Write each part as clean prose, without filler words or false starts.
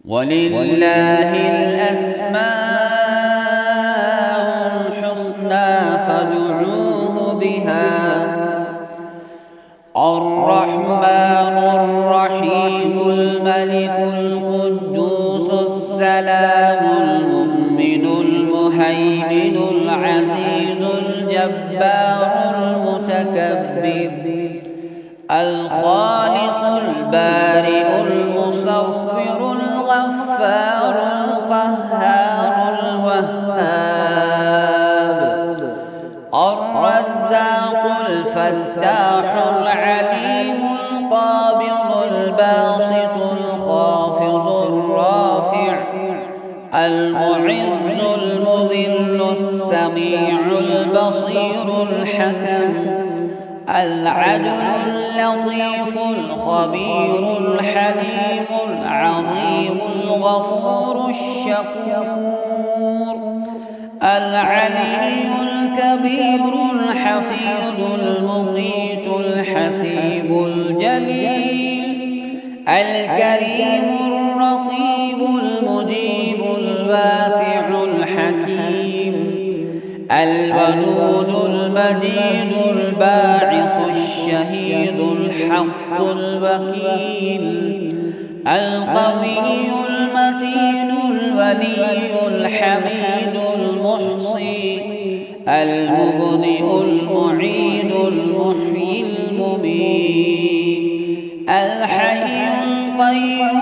ولله الأسماء الحسنى فادعوه بها. الرحمن الرحيم الملك القدوس السلام المؤمن المهيمن العزيز الجبار المتكبر الخالق البارئ المصور الغفار القهار الوهاب الرزاق الفتاح العليم القابض الباسط الخافض الرافع المعز المذل السميع البصير الحكم العدل اللطيف الخبير الحليم العظيم الغفور الشكور العلي الكبير الحفيظ المقيت الحسيب الجليل الكريم الرقيب المجيب الواسع الحكيم الودود المجيد الباعث الشهيد الحق الوكيل القوي المتين الولي الحميد المحصي المبدئ المعيد المحيي المميت الحي القيوم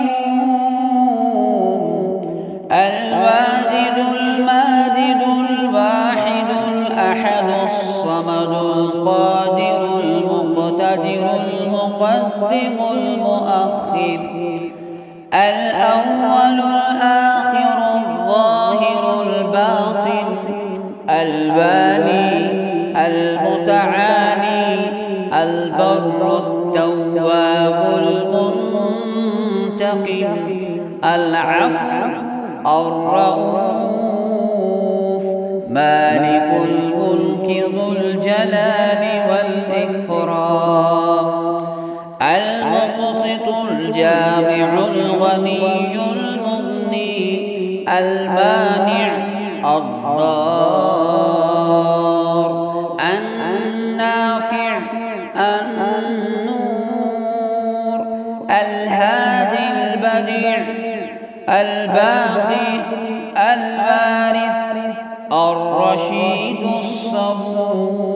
الواجد الماجد الواحد الأحد الصمد القادر المقتدر المقدم المؤخر الأول الآخر الظاهر الباطن الوالي المتعالي البر التواب المنتقم العفو الرؤوف مالك الملك ذو الجلال والإكرام المقسط الجامع الغني المغني المانع الضار النافع النور الهادي البديع الباقي الوارث الرشيد الصبور